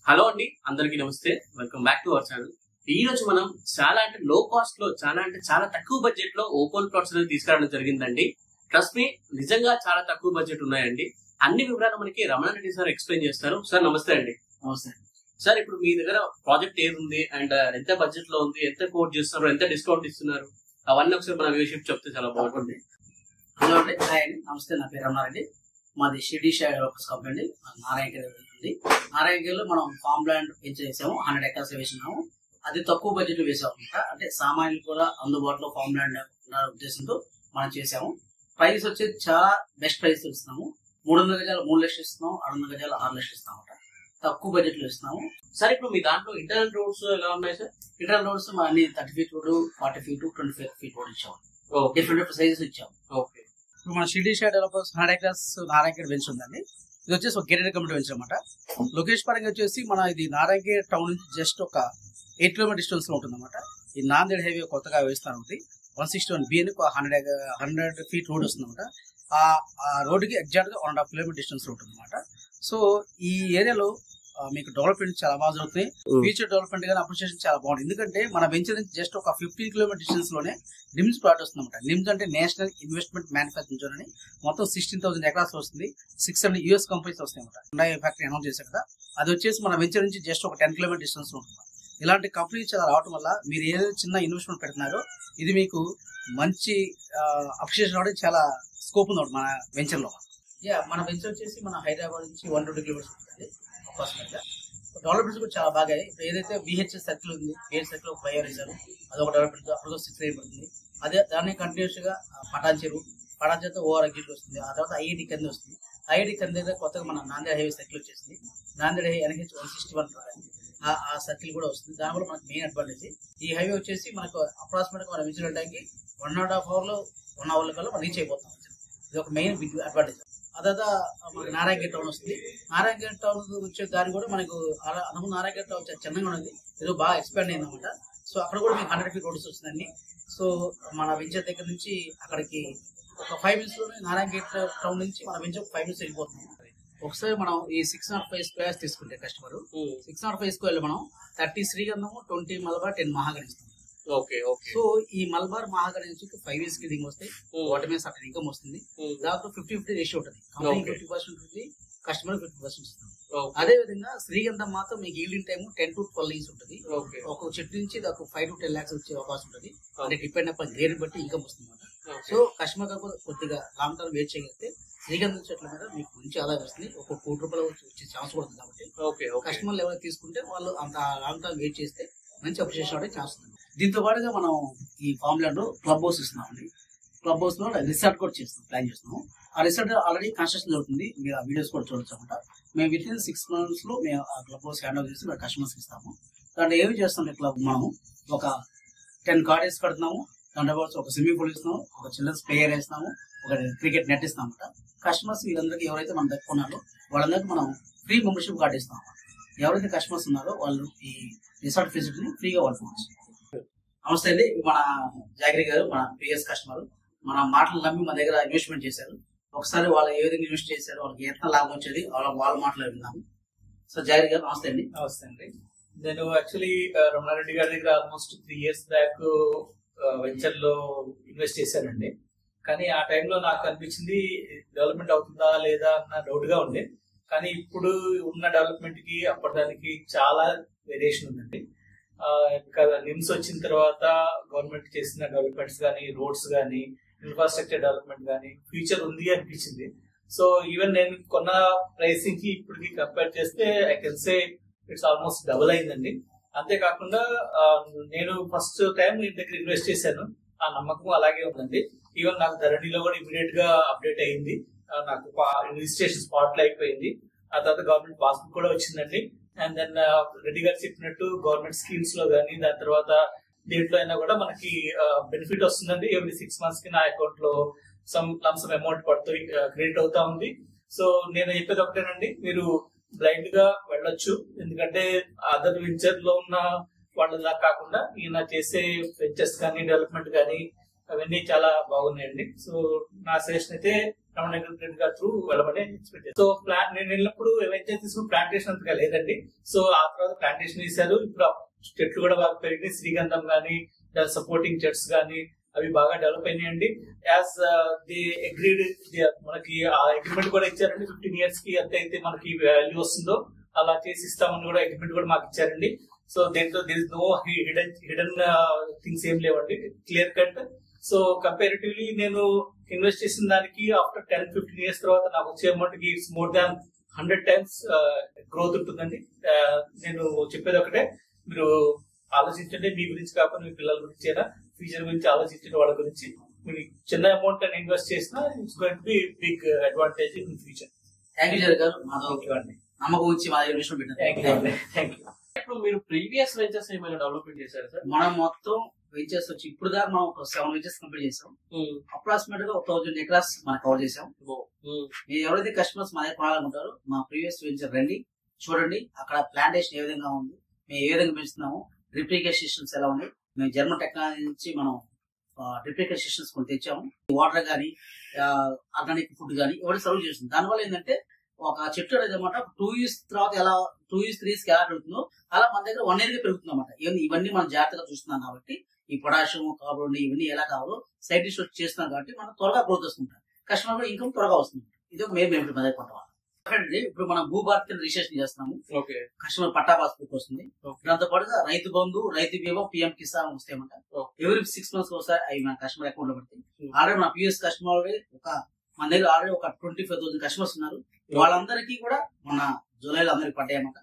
Hello అండి, అందరికీ నమస్తే. Welcome back to our channel. ఈ రోజు మనం చాలా లో కాస్ట్ లో చాలా తక్కువ బడ్జెట్ లో ఓపెన్ ప్లాట్స్ అనేది తీసుకురావడం జరిగిందండి. ట్రస్ట్ మీ, నిజంగా చాలా తక్కువ బడ్జెట్ ఉన్నాయండి. అన్ని వివరాలు మనకి రమణ రెడ్డి సార్ ఎక్స్ప్లెయిన్ చేస్తారు. సార్ నమస్తే అండి. నమస్తే సార్, ఇప్పుడు మీ దగ్గర ప్రాజెక్ట్ ఏది ఉంది అండ్ ఎంత బడ్జెట్ లో ఉంది, ఎంత కోట్ చేస్తున్నారు, ఎంత డిస్కౌంట్ ఇస్తున్నారు, అవన్నీ ఒకసారి మన వ్యూషిప్ చెప్తే చాలా బాగుంటుంది. హలో అండి, హాయ్ అండి, నమస్తే. నా పేరు రమణారెడ్డి. మాది షిరిడి షేర్ డెవలపర్స్ కంపెనీ అండి. నారాయణగిరి ఉంది. నారాయణగిరిలో మనం ఫామ్ ల్యాండ్ పెంచి వేసాము. 100 acres వేసినాము. అది తక్కువ బడ్జెట్ లో వేసాము అనమాట. అంటే సామాన్యులు కూడా అందుబాటులో ఫామ్ ల్యాండ్ ఉన్న ఉద్దేశంతో మనం చేసాము. ప్రైస్ వచ్చేది చాలా బెస్ట్ ప్రైస్ ఇస్తున్నాము. 300 గజాలు 3 లక్షలు ఇస్తున్నాము, 600 గజాలు 6 లక్షలు ఇస్తాము అనమాట. తక్కువ బడ్జెట్ లో ఇస్తున్నాము. సార్, ఇప్పుడు మీ దాంట్లో ఇంటర్నల్ రోడ్స్ ఎలా ఉన్నాయి సార్? ఇంటర్నల్ రోడ్స్ అన్ని 30 feet road, 40 feet, 25 feet road ఇచ్చాము. డిఫరెంట్ సైజెస్ ఇచ్చాము. ఓకే. ఇప్పుడు మన Shirdi share developers 100 acres Narayanagiri venture ఉందండి. ఇది వచ్చేసి ఒక గేటెడ్ కమ్యూనిటీ వెంచర్ అనమాట. లొకేషన్ పరంగా వచ్చేసి మన ఇది నారాయణగిరి టౌన్ నుంచి జస్ట్ ఒక 8 kilometer డిస్టెన్స్ లో ఉంటుంది అనమాట. ఈ నాందేడ్ హైవే కొత్తగా వేస్తాను. 161B అని 100 feet రోడ్ వస్తుంది అనమాట. ఆ రోడ్డుకి ఎగ్జాక్ట్ గా 1.5 kilometer డిస్టెన్స్ లో ఉంటుంది అనమాట. సో ఈ ఏరియాలో మీకు డెవలప్మెంట్ చాలా బాగా జరుగుతుంది. ఫ్యూచర్ డెవలప్మెంట్ గానీ అప్రిషియేషన్ చాలా బాగుంటుంది. ఎందుకంటే మన వెంచర్ నుంచి జస్ట్ ఒక 15 kilometer డిస్టెన్స్ లోనే నిమ్స్ ప్లాట్ వస్తుంది అనమాట. నిమ్స్ అంటే నేషనల్ ఇన్వెస్ట్మెంట్ మ్యానుఫ్యాక్చరింగ్ జోన్ అని మొత్తం 16,000 acres వస్తుంది. 600 US కంపెనీస్ వస్తాయి అనమాట. హుండాయ్ ఫ్యాక్టరీ అనౌన్స్ చేశారు కదా, అది వచ్చేసి మన వెంచర్ నుంచి జస్ట్ ఒక 10 kilometer డిస్టెన్స్ లో ఉంటుంది. ఇలాంటి కంపెనీస్ చాలా రావడం వల్ల మీరు ఏదైతే చిన్న ఇన్వెస్ట్మెంట్ పెడుతున్నారో ఇది మీకు మంచి అప్రిషియేషన్ అవడానికి చాలా స్కోప్ ఉంది మన వెంచర్ లో. మన వెంచర్ వచ్చేసి మన హైదరాబాద్ నుంచి 120 kilometers ఉంటుంది. డెవలప్మెంట్స్ కూడా చాలా బాగా. ఇప్పుడు ఏదైతే VHS సర్కిల్ ఉంది, VHS సర్కిల్ ఒక ఫ్లైఓవర్ వేశారు, అదొక డెవలప్మెంట్. అప్పుడు 6 lane పడుతుంది. అదే దాన్ని కంటిన్యూస్ గా పటాన్ చెరువు ఓఆర్ గేట్ వస్తుంది. ఆ తర్వాత IIT కంది వస్తుంది. IIT కంది దగ్గర కొత్తగా మన నాందేడ్ హైవే సర్కిల్ వచ్చేసింది. నాందేడ్ NH 161 ఆ సర్కిల్ కూడా వస్తుంది. దాని వల్ల మనకు మెయిన్ అడ్వాంటేజ్ ఈ హైవే వచ్చేసి మనకు అప్రాక్సిమేట్ గా మనం విజిట్ అవడానికి 1.5 hour లో 1 hour కల్లా మనం రీచ్ అయిపోతాం. ఇది ఒక మెయిన్ అడ్వాంటేజ్. అదే మనకి నారాయణగిరి టౌన్ వస్తుంది. నారాయణగిరి టౌన్ వచ్చే దారి కూడా మనకు నారాయణగిరి టౌన్ చిన్నగా ఉన్నది, ఏదో బాగా ఎక్స్పాండ్ అయింది అనమాట. సో అక్కడ కూడా మీకు 100 feet రోడ్స్ వస్తుందండి. సో మన వెంచర్ దగ్గర నుంచి అక్కడికి ఒక 5 minutes లోనే నారాయణగిరి టౌన్ నుంచి మన వెంచర్ 5 minutes వెళ్ళిపోతున్నాం. ఒకసారి మనం ఈ 605 squares తీసుకుంటే కస్టమర్ 605 square మనం 30 శ్రీగంధము, 20 మలబార్, 10 మహాగణి ఇస్తాం. సో ఈ మలబార్ మహాగణి నుంచి 5 years కి దిగి వస్తాయి. వాటి మీద సర్టన్ ఇన్కమ్ వస్తుంది. దాంట్లో 50-50 రేషియో ఉంటుంది. కంపెనీ 50% ఉంటుంది, కస్టమర్ 50% ఇస్తాం. అదే విధంగా శ్రీగంధం మాత్రం మీకు ఈల్డింగ్ టైం 10 to 12 years ఉంటుంది. ఒక చెట్టు నుంచి ఒక 5 to 10 lakhs వచ్చే అవకాశం ఉంటుంది. అంటే డిపెండ్ అప్ గ్రేడ్ బట్టి ఇన్కమ్ వస్తుంది అనమాట. సో కస్టమర్ కాకపోతే కొద్దిగా లాంగ్ టర్మ్ వెయిట్ చేయగలిగితే శ్రీగంధం చెట్ల మీద మీకు మంచి ఆదాయం వస్తుంది. ఒక ₹1 కోటి వచ్చే ఛాన్స్ కూడా ఉంది. కాబట్టి కస్టమర్లు ఎవరైనా తీసుకుంటే వాళ్ళు అంత లాంగ్ టర్మ్ వెయిట్ చేస్తే మంచి అప్రిషియేషన్ అవడానికి ఛాన్స్ ఉంది. దీంతో పాటుగా మనం ఈ ఫామ్ ల్యాండ్ క్లబ్ హౌస్ ఇస్తున్నామండి. క్లబ్ హౌస్ లో రిసార్ట్ కూడా ప్లాన్ చేస్తున్నాం. ఆ రిసార్ట్ ఆల్రెడీ కన్స్ట్రక్షన్ జరుగుతుంది. మీరు ఆ వీడియోస్ కూడా చూడొచ్చు అనమాట. మేము వితిన్ 6 months లో మేము ఆ క్లబ్ హౌస్ హ్యాండ్ ఓవర్ చేసి మేము కస్టమర్స్ ఇస్తాము. దాంట్లో ఏమి చేస్తాం క్లబ్ మనం ఒక 10 cottages కడుతున్నాము. దాంట్లో ఒక స్విమ్మింగ్ పూల్ ఇస్తున్నాము, ఒక చిల్డ్రన్స్ ప్లే ఏరియా ఇస్తున్నాము, ఒక క్రికెట్ నెట్ ఇస్తాం అనమాట. కస్టమర్స్ వీళ్ళందరికీ ఎవరైతే మన దగ్గర ఉన్నారో వాళ్ళందరికీ మనం ఫ్రీ మెంబర్షిప్ కార్డు ఇస్తాం. ఎవరైతే కస్టమర్స్ ఉన్నారో వాళ్ళు ఈ రిసార్ట్ ఫెసిలిటీ ని ఫ్రీగా వాడుకోవచ్చు. నమస్తే అండి, మన జాగిరి గారు మన ప్రీవియస్ కస్టమర్ మన మాటలు నమ్మి మన దగ్గర ఇన్వెస్ట్మెంట్ చేశారు. ఒకసారి వాళ్ళు ఏ విధంగా ఇన్వెస్ట్ చేశారు, వాళ్ళకి ఎంత లాభం వచ్చేది వాళ్ళ మాటలు విన్నాము. సో జాగిరి గారు నమస్తే అండి. నమస్తే అండి. నేను యాక్చువల్లీ రమణారెడ్డి గారి దగ్గర ఆల్మోస్ట్ 3 years బ్యాక్ వెంచర్ లో ఇన్వెస్ట్ చేశానండి. కానీ ఆ టైంలో నాకు అనిపించింది డెవలప్మెంట్ అవుతుందా లేదా అన్న డౌట్ గా ఉంది. కానీ ఇప్పుడు ఉన్న డెవలప్మెంట్ కి అప్పటిదానికి చాలా వేరియేషన్ ఉందండి. నిమ్స్ వచ్చిన తర్వాత గవర్నమెంట్ చేసిన డెవలప్మెంట్స్ కానీ, రోడ్స్ కానీ, ఇన్ఫ్రాస్ట్రక్చర్ డెవలప్మెంట్ కానీ ఫ్యూచర్ ఉంది అనిపించింది. సో ఈవెన్ నేను కొన్న ప్రైసింగ్ కి ఇప్పటికి కంపేర్ చేస్తే I can say it's almost double అయిందండి. అంతేకాకుండా నేను ఫస్ట్ టైం మీ దగ్గర ఇన్వెస్ట్ చేశాను, ఆ నమ్మకం అలాగే ఉందండి. ఈవెన్ నాకు ధరణిలో కూడా ఇమీడియట్ గా అప్డేట్ అయ్యింది. నాకు రిజిస్ట్రేషన్ స్పాట్ లో అయిపోయింది. ఆ తర్వాత గవర్నమెంట్ పాస్బుక్ కూడా వచ్చిందండి. అండ్ దెన్ రెడ్డి గారు చెప్పినట్టు గవర్నమెంట్ స్కీమ్స్ లో కానీ, దాని తర్వాత దేంట్లో అయినా కూడా మనకి బెనిఫిట్ వస్తుందండి. ఎవ్రీ 6 months కి నా అకౌంట్ లో సమ్ అమౌంట్ పడుతూ క్రెడిట్ అవుతా ఉంది. సో నేను చెప్పేది ఒకటేనండి, మీరు బ్లైండ్ గా వెళ్ళొచ్చు. ఎందుకంటే అదర్ వెంచర్ లో ఉన్న వాళ్ళలా కాకుండా ఈయన చేసే వెంచర్స్ కానీ, డెవలప్మెంట్ కానీ అవన్నీ చాలా బాగున్నాయండి. సో నా సజెషన్ అయితే రమణ రెడ్డి గారి త్రూ వెళ్ళమని ఎక్స్పెక్ట్ చేస్తాను. సో నేను వెళ్ళినప్పుడు వెంచర్ తీసుకుని ప్లాంటేషన్ అంతగా లేదండి. సో ఆ తర్వాత ప్లాంటేషన్ వేశారు. ఇప్పుడు చెట్లు కూడా బాగా పెరిగినాయి. శ్రీగంధం గానీ సపోర్టింగ్ చెట్స్ గానీ అవి బాగా డెవలప్ అయినాయండి. యాజ్ ది అగ్రీడ్, మనకి ఆ అగ్రిమెంట్ కూడా ఇచ్చారండి. 15 years కి ఎంత అయితే మనకి వాల్యూ వస్తుందో అలా చేసి ఇస్తామని కూడా అగ్రిమెంట్ కూడా మాకు ఇచ్చారండి. సో దీంట్లో there is no hidden things ఏం లేవండి, క్లియర్ కట్. సో కంపారిటివ్లీ నేను ఇన్వెస్ట్ చేసిన దానికి ఆఫ్టర్ 10-15 years తర్వాత నాకు వచ్చే అమౌంట్ కి it's more than 100 times growth ఉంటుందండి. నేను చెప్పేది ఒకటే, మీరు ఆలోచించండి. మీ గురించి కాకుండా మీ పిల్లల గురించి అయినా ఫ్యూచర్ గురించి ఆలోచించండి. వాళ్ళ గురించి మీరు చిన్న అమౌంట్ అని ఇన్వెస్ట్ చేసినా it's going to be big advantage in future. Thank you Jagan garu, నమ్మకం వచ్చి మా ఇన్వెస్ట్మెంట్ పెట్టారు. Thank you. ఇప్పుడు మీరు ప్రీవియస్ వెంచర్స్ ఏమైనా డెవలప్మెంట్ చేశారు సార్? మనం మొత్తం వెంచర్స్ వచ్చి ఇప్పుడు దాకా మనం ఒక 7 వెంచర్స్ కంప్లీట్ చేసాం. అప్రాక్సిమేట్ గా 1000 acres మనం కవర్ చేసాం. మీరు ఎవరైతే కస్టమర్స్ మా దగ్గర కొనాలనుకుంటారో మా ప్రీవియస్ వెంచర్ రండి, చూడండి అక్కడ ప్లాంటేషన్ ఏ విధంగా ఉంది, మేము ఏ విధంగా పెంచుతున్నాము, రిప్లికేషన్ సిస్టమ్స్ ఎలా ఉన్నాయి. మేము జర్మన్ టెక్నాలజీ నుంచి మనం రిప్లికేషన్ సిస్టమ్స్ కొన్ని తెచ్చాము. వాటర్ గానీ ఆర్గానిక్ ఫుడ్ గానీ ఎవరి సర్వ్ చేస్తుంది. దానివల్ల ఏంటంటే ఒక చెట్టు అనేది అనమాట 2 years తర్వాత ఎలా 2 years 3 years ఎలా పెరుగుతుందో అలా మన దగ్గర 1 year గా పెరుగుతుంది అనమాట. ఇవన్నీ మనం జాగ్రత్తగా చూస్తున్నాం కాబట్టి ఈ పొటాషియం కార్బన్ ఇవన్నీ ఎలా కావాలో సైంటిస్ట్ వచ్చి చేస్తున్నాం కాబట్టి మనం త్వరగా గ్రోత్ వస్తుంటాం, కస్టమర్ ఇన్కమ్ త్వరగా వస్తుంది. ఇది ఒక మెయిన్ బెనిఫిట్ మన దగ్గర కొంటాం. ఇప్పుడు మనం భూభారతి రిజిస్ట్రేషన్ చేస్తున్నాము. కస్టమర్ పట్టా పాస్బుక్ వస్తుంది. దాంతో పాటుగా రైతు బంధు, రైతు బీమా, పిఎం కిసాన్ వస్తాయన్నమాట. ఎవ్రీ 6 months ఒకసారి అవి మన కస్టమర్ అకౌంట్ లో పడతాయి. ఆల్రెడీ మన పిఎస్ కస్టమర్ మన దగ్గర ఆల్రెడీ ఒక 25,000 customers ఉన్నారు. వాళ్ళందరికీ కూడా మన జూలైలో అందరికి పడ్డాయన్నమాట.